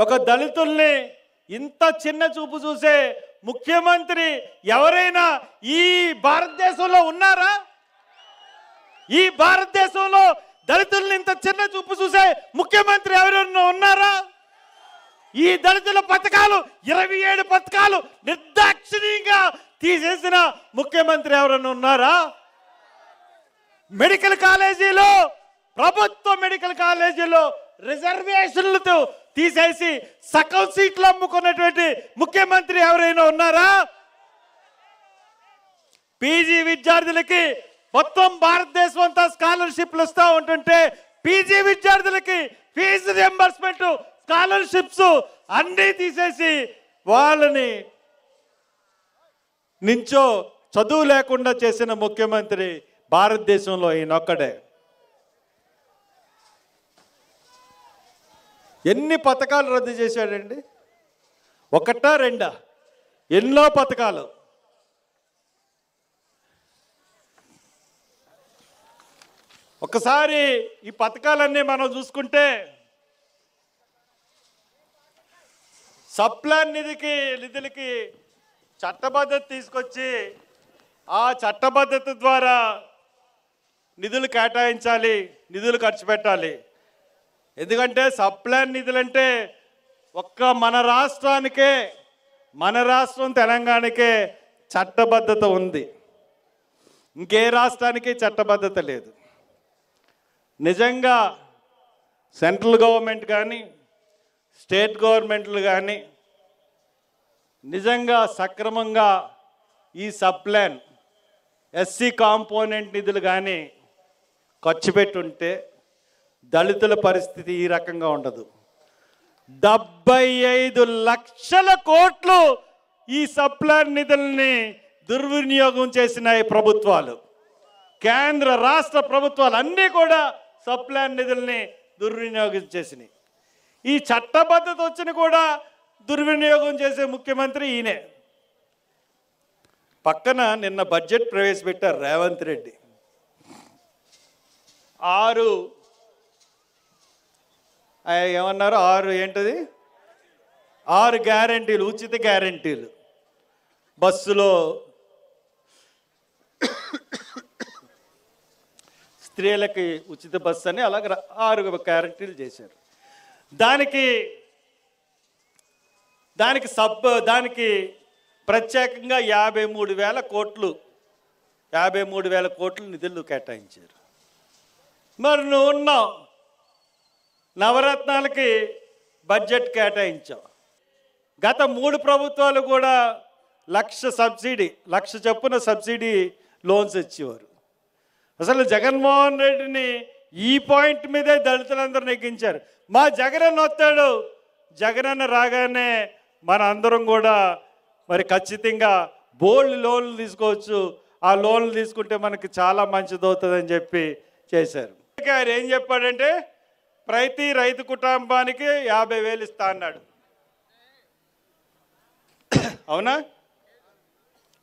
ఒక దళితుల్ని ఇంత చిన్న చూపు చూసే ముఖ్యమంత్రి ఎవరైనా ఈ భారతదేశంలో ఉన్నారా? ఈ భారతదేశంలో దళితుల్ని ఇంత చిన్న చూపు చూసే ముఖ్యమంత్రి ఎవరైనా ఉన్నారా? ఈ దళితుల పథకాలు 27 పథకాలు నిర్దాక్షిణ్యంగా తీసేసిన ముఖ్యమంత్రి ఎవరైనా ఉన్నారా? మెడికల్ కాలేజీలో, ప్రభుత్వ మెడికల్ కాలేజీలో రిజర్వేషన్లతో తీసేసి సగం సీట్లు అమ్ముకున్నటువంటి ముఖ్యమంత్రి ఎవరైనా ఉన్నారా? పీజీ విద్యార్థులకి మొత్తం భారతదేశం అంతా స్కాలర్షిప్లు ఇస్తూ ఉంటుంటే పీజీ విద్యార్థులకి ఫీజు రియంబర్స్మెంట్, స్కాలర్షిప్స్ అన్నీ తీసేసి వాళ్ళని నించో చదువు లేకుండా చేసిన ముఖ్యమంత్రి భారతదేశంలో ఈయనొక్కడే. ఎన్ని పథకాలు రద్దు చేశాడండి? ఒకటా రెండా? ఎన్నో పథకాలు. ఒకసారి ఈ పథకాలన్నీ మనం చూసుకుంటే సప్లాన్ నిధులకి చట్టబద్ధత తీసుకొచ్చి ఆ చట్టబద్ధత ద్వారా నిధులు కేటాయించాలి, నిధులు ఖర్చు పెట్టాలి. ఎందుకంటే సప్లాన్ నిధులంటే ఒక్క మన రాష్ట్రానికే, మన రాష్ట్రం తెలంగాణకే చట్టబద్ధత ఉంది, ఇంకే రాష్ట్రానికి చట్టబద్ధత లేదు. నిజంగా సెంట్రల్ గవర్నమెంట్ కానీ స్టేట్ గవర్నమెంట్లు కానీ నిజంగా సక్రమంగా ఈ సప్లాన్ ఎస్సీ కాంపోనెంట్ నిధులు కానీ ఖర్చు పెట్టుంటే దళితుల పరిస్థితి ఈ రకంగా ఉండదు. 75 లక్షల కోట్లు ఈ సప్లాన్ నిధుల్ని దుర్వినియోగం చేసినాయి ప్రభుత్వాలు. కేంద్ర రాష్ట్ర ప్రభుత్వాలు అన్నీ కూడా సప్లాన్ నిధుల్ని దుర్వినియోగం చేసినాయి. ఈ చట్టబద్ధత వచ్చిన కూడా దుర్వినియోగం చేసే ముఖ్యమంత్రి ఈయనే. పక్కన నిన్న బడ్జెట్ ప్రవేశపెట్టారు రేవంత్ రెడ్డి. 6 ఏమన్నారు? 6 ఏంటది? 6 గ్యారంటీలు, ఉచిత గ్యారంటీలు. బస్సులో స్త్రీలకి ఉచిత బస్సు అని అలాగే 6 గ్యారంటీలు చేశారు. దానికి ప్రత్యేకంగా 53,000 కోట్లు నిధులు కేటాయించారు. మరి నువ్వు ఉన్నావు, నవరత్నాలకి బడ్జెట్ కేటాయించావు. గత 3 ప్రభుత్వాలు కూడా 1,00,000 చొప్పున సబ్సిడీ లోన్స్ ఇచ్చేవారు. అసలు జగన్మోహన్ రెడ్డిని ఈ పాయింట్ మీదే దళితులందరూ నెగ్గించారు. మా జగనన్న వస్తాడు, జగనన్న రాగానే మన అందరం కూడా మరి ఖచ్చితంగా బోల్డ్ లోన్లు తీసుకోవచ్చు, ఆ లోన్లు తీసుకుంటే మనకి చాలా మంచిది అవుతుందని చెప్పి చేశారు. ఆయన ఏం చెప్పాడంటే ప్రతి రైతు కుటుంబానికి 50,000 ఇస్తా అన్నాడు. అవునా?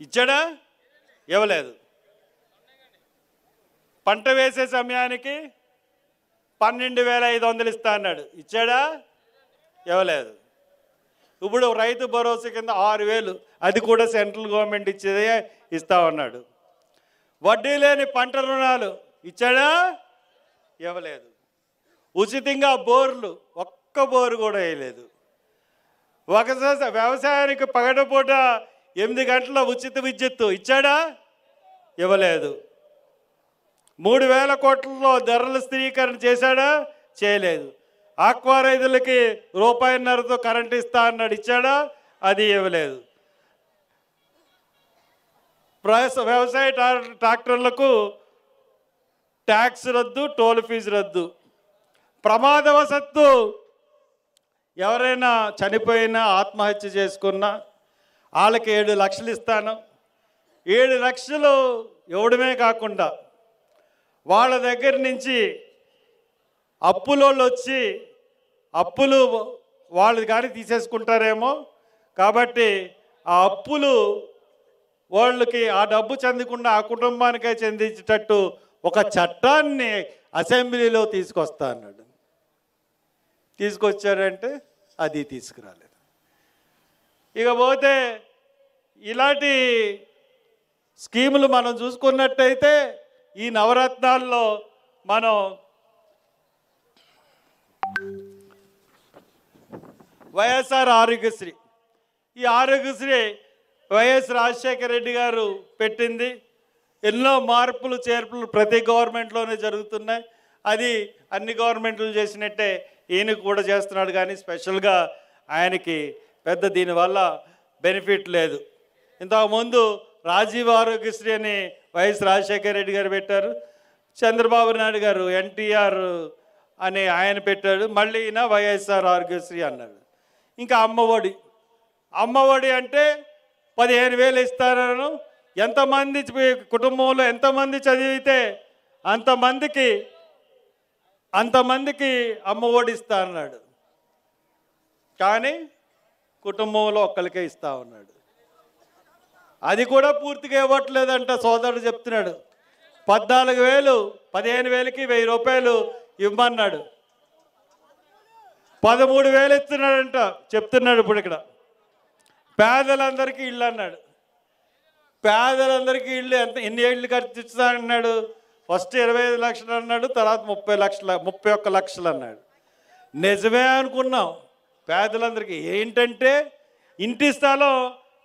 ఇచ్చాడా? ఇవ్వలేదు. పంట వేసే సమయానికి 12,500 ఇస్తా అన్నాడు. ఇచ్చాడా? ఇవ్వలేదు. ఇప్పుడు రైతు భరోసా కింద 6,000, అది కూడా సెంట్రల్ గవర్నమెంట్ ఇచ్చేదే ఇస్తా ఉన్నాడు. వడ్డీ లేని పంట రుణాలు ఇచ్చాడా? ఇవ్వలేదు. ఉచితంగా బోర్లు, ఒక్క బోరు కూడా వేయలేదు. ఒకసారి వ్యవసాయానికి పగటిపూట 8 గంటల ఉచిత విద్యుత్తు ఇచ్చాడా? ఇవ్వలేదు. 3,000 కోట్లలో ధరల స్థిరీకరణ చేశాడా? చేయలేదు. ఆక్వా రైతులకి ₹1.5తో కరెంట్ ఇస్తా అన్నాడు. ఇచ్చాడా? అది ఇవ్వలేదు. వ్యవసాయ ట్రాక్టర్లకు ట్యాక్స్ రద్దు, టోల్ ఫీజు రద్దు. ప్రమాదవశత్తు ఎవరైనా చనిపోయినా, ఆత్మహత్య చేసుకున్నా వాళ్ళకి 7 లక్షలు ఇస్తాను. 7 లక్షలు ఇవ్వడమే కాకుండా వాళ్ళ దగ్గర నుంచి అప్పులోళ్ళు వచ్చి అప్పులు వాళ్ళు కానీ తీసేసుకుంటారేమో, కాబట్టి ఆ అప్పులు వాళ్ళకి ఆ డబ్బు చెందకుండా ఆ కుటుంబానికే చెందించేటట్టు ఒక చట్టాన్ని అసెంబ్లీలో తీసుకొస్తా అన్నాడు. తీసుకొచ్చారంటే అది తీసుకురాలేదు. ఇకపోతే ఇలాంటి స్కీములు మనం చూసుకున్నట్టయితే ఈ నవరత్నాల్లో మనం వైఎస్ఆర్ ఆరోగ్యశ్రీ, ఈ ఆరోగ్యశ్రీ వైఎస్ రాజశేఖర రెడ్డి గారు పెట్టింది. ఎన్నో మార్పులు చేర్పులు ప్రతి గవర్నమెంట్లోనే జరుగుతున్నాయి. అది అన్ని గవర్నమెంట్లు చేసినట్టే ఈయన కూడా చేస్తున్నాడు, కానీ స్పెషల్గా ఆయనకి పెద్ద దీనివల్ల బెనిఫిట్ లేదు. ఇంతకుముందు రాజీవ్ ఆరోగ్యశ్రీ అని వైఎస్ రాజశేఖర రెడ్డి గారు పెట్టారు, చంద్రబాబు నాయుడు గారు ఎన్టీఆర్ అని ఆయన పెట్టాడు, మళ్ళీ ఈయన వైఎస్ఆర్ ఆరోగ్యశ్రీ అన్నాడు. ఇంకా అమ్మఒడి అంటే 15,000 ఇస్తారను. ఎంతమంది కుటుంబంలో ఎంతమంది చదివితే అంతమందికి అమ్మఒడి ఇస్తా అన్నాడు, కానీ కుటుంబంలో ఒక్కరికే ఇస్తా ఉన్నాడు. అది కూడా పూర్తిగా ఇవ్వట్లేదంట. సోదరుడు చెప్తున్నాడు 14,000 15,000కి 1,000 రూపాయలు ఇవ్వమన్నాడు, 13,000 ఇస్తున్నాడంట చెప్తున్నాడు. ఇప్పుడు ఇక్కడ పేదలందరికీ ఇళ్ళు అన్నాడు. పేదలందరికీ ఇళ్ళు ఎన్ని ఏళ్ళు ఖర్చు ఇస్తానన్నాడు? ఫస్ట్ 25 లక్షలు అన్నాడు, తర్వాత 31 లక్షలు అన్నాడు. నిజమే అనుకున్నాం. పేదలందరికీ ఏంటంటే ఇంటి స్థలం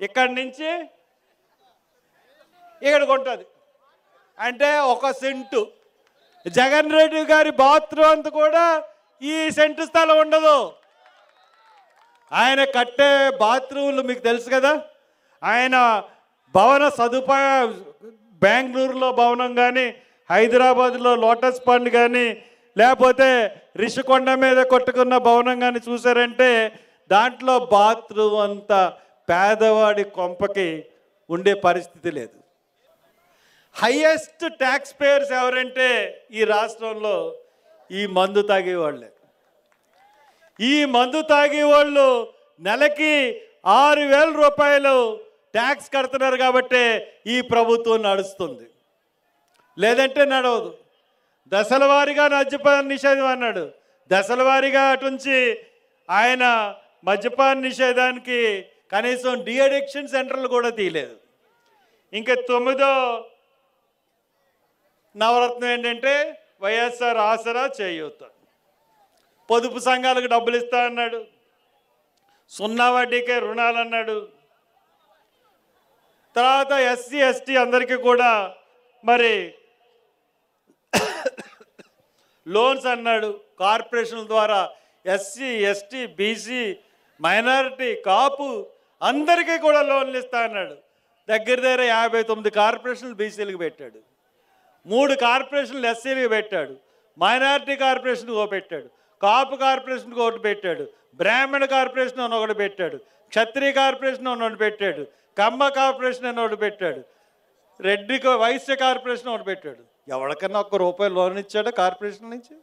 ఇక్కడి నుంచి ఇక్కడికి ఉంటుంది అంటే 1 సెంటు. జగన్ రెడ్డి గారి బాత్రూమ్ అంతా కూడా ఈ సెంటు స్థలం ఉండదు. ఆయన కట్టే బాత్రూమ్లు మీకు తెలుసు కదా. ఆయన భవన సదుపాయం బెంగళూరులో భవనం కానీ, హైదరాబాద్లో లోటస్ పండ్ కానీ, లేకపోతే రిషికొండ మీద కొట్టుకున్న భవనం కానీ చూసారంటే దాంట్లో బాత్రూమ్ అంత పేదవాడి కొంపకి ఉండే పరిస్థితి లేదు. హైయెస్ట్ ట్యాక్స్ పేయర్స్ ఎవరంటే ఈ రాష్ట్రంలో ఈ మందు తాగేవాళ్ళే. ఈ మందు తాగేవాళ్ళు నెలకి 6,000 రూపాయలు ట్యాక్స్ కడుతున్నారు కాబట్టి ఈ ప్రభుత్వం నడుస్తుంది, లేదంటే నడవదు. దశల వారీగా మద్యపాన నిషేధం అన్నాడు. దశల వారీగా అటుంచి ఆయన మద్యపాన నిషేధానికి కనీసం డీఅడిక్షన్ సెంటర్లు కూడా తీయలేదు. ఇంకా 9వ నవరత్నం ఏంటంటే వైఎస్ఆర్ ఆసరా చేయూత. పొదుపు సంఘాలకు డబ్బులు ఇస్తా అన్నాడు, 0 వడ్డీకే రుణాలు అన్నాడు. తర్వాత ఎస్సీ ఎస్టీ అందరికీ కూడా మరి లోన్స్ అన్నాడు. కార్పొరేషన్ల ద్వారా ఎస్సీ ఎస్టీ బీసీ మైనారిటీ కాపు అందరికీ కూడా లోన్లు ఇస్తా అన్నాడు. దగ్గర 59 కార్పొరేషన్లు బీసీలకు పెట్టాడు, 3 కార్పొరేషన్లు ఎస్సీలకు పెట్టాడు, మైనారిటీ కార్పొరేషన్కి ఒకటి పెట్టాడు, కాపు కార్పొరేషన్కి ఒకటి పెట్టాడు, బ్రాహ్మణ కార్పొరేషన్ అని ఒకటి పెట్టాడు, క్షత్రియ కార్పొరేషన్ అని ఒకటి పెట్టాడు, కమ్మ కార్పొరేషన్ అని ఒకటి పెట్టాడు, రెడ్డి వైశ్య కార్పొరేషన్ ఒకటి పెట్టాడు. ఎవరికన్నా ₹1 లోన్ ఇచ్చాడా కార్పొరేషన్ నుంచి?